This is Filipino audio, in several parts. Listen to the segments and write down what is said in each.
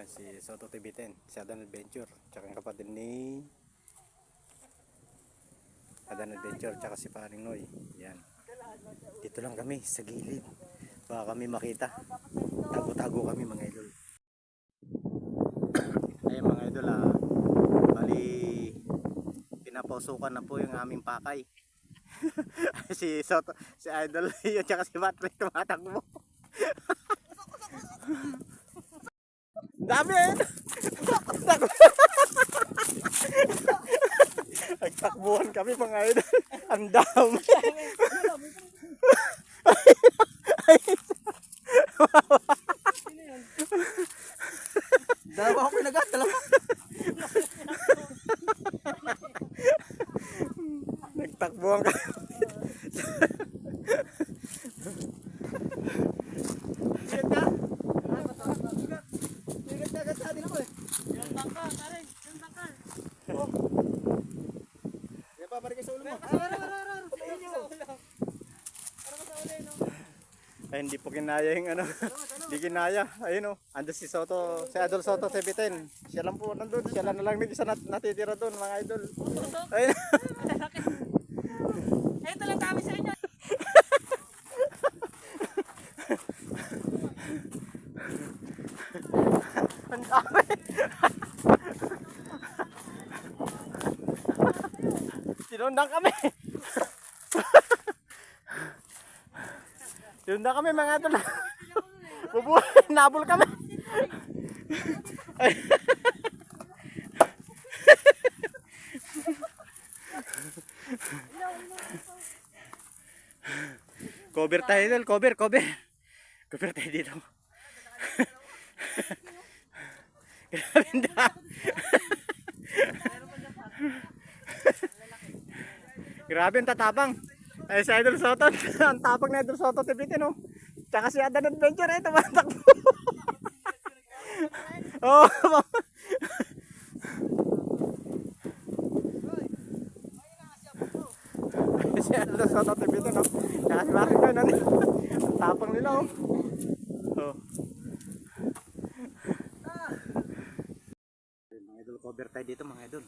Ayan, si Soto TV10, si Adan Adventure, tsaka yung kapatid ni Adan Adventure, tsaka si Paring Noy. Yan. Dito lang kami sa gilid. Baka kami makita. Tago-tago kami mga idol. Ayan mga idol bali pinapausukan na po yung aming pakay. Si Soto, si Idol yun, tsaka si Patrick tumatakbo. Dami eh! Nagtakbuhan kami mga idol. Ang dami. Dalawa ako pinagat, dalawa. Nagtakbuhan kami. Bigat ka? Bigat ka agad sa atin ako eh. Yung tangka, tarin. Yung tangka. Oh. Yan pa, balik sa ulo mo. Ay, hindi po kinaya yung ano. Hindi kinaya. Ayun o. Ando si Soto, si Idol Soto 710. Siya lang po nandun. Siya lang na lang nag-isa natitira doon mga idol. Ayun. Ito lang kami sa inyo. Ang dami. Sinundan kami. Sinundan kami mga idol. Bubuhay, nabol kami. Cover tayo idol, cover. Cover tayo dito. Grabe na. Grabe ang tatapang. Ay si Idol Soto, ang tapang na Idol Soto TV10 no. Tsaka si Adan Adventure eh, tumatakbo. Oh. Si Idol Soto TV10 no. Tsaka si Mark Noy no. Ang tapang nila oh. Oh. Mga idol, cover tayo dito mga idol.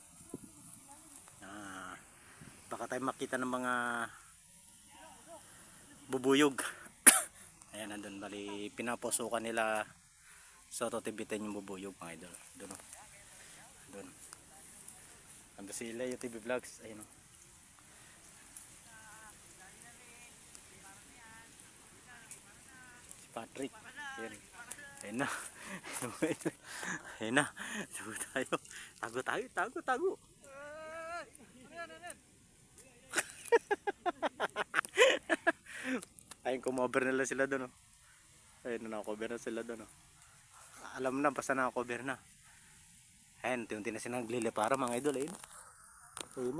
Baka tayo makita ng mga bubuyog. Ayan, nandun bali pinapusukan nila Soto TV10 yung bubuyog mga idol. Doon o. Doon. Nandun sila yung TV Vlogs. Ayun o. Si Patrick. Ayan. Ayun na. Ayun na. Tago. Ayun, kumover nila sila doon. Ayun, nakakover na sila doon. Alam na, basta nakakover na. Ayun, unti-unti na silang nagliliparan mga idol. Ayun. Ayun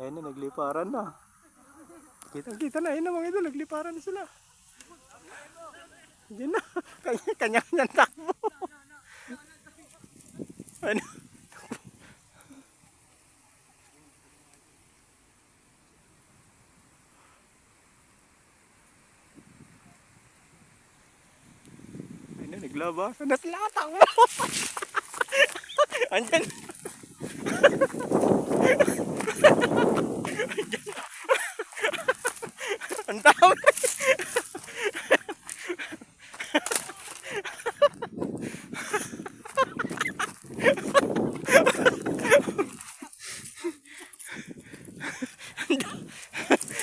na, nagliparan na. Kita na, ayun na mga idol, nagliparan na sila. Ayun na, kanya-kanyang takbo. Ayun. Naglabasan na sila, takbo. Andyan. Ang dami.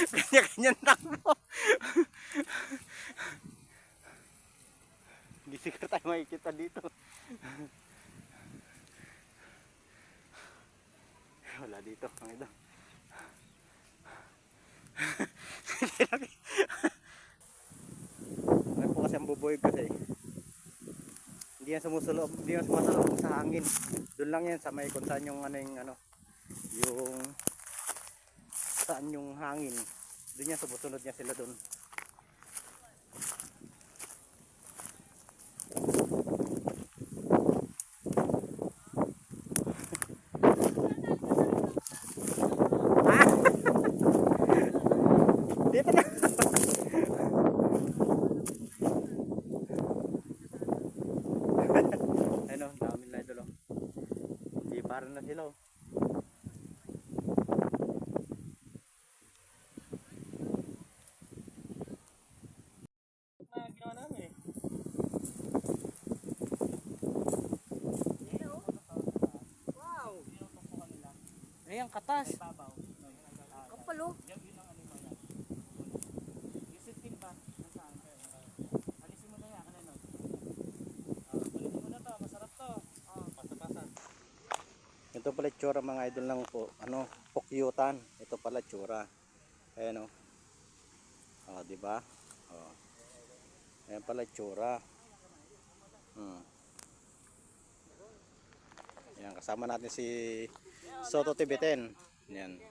Kanya-kanyang takbo. Hindi siguro tayo makikita dito. Wala dito ang ito. Ano po kasi ang buboy kasi hindi yan sumusulong, hindi yan sumasalong sa hangin. Doon lang yan sa may kung saan yung ano yung saan yung hangin. Doon yan sumusunod niya sila doon. Dito na. para na sila. Oh. Na ginawa namin eh. Wow! Ayan, katas. Kapal oh. Ito pala tsura mga idol lang po. Ano, pukyutan. Ito pala tsura. Ayan oh. Oh, di ba? Oh. Ayan pala tsura. Ayan, kasama natin si Soto Tibetan. Ayan.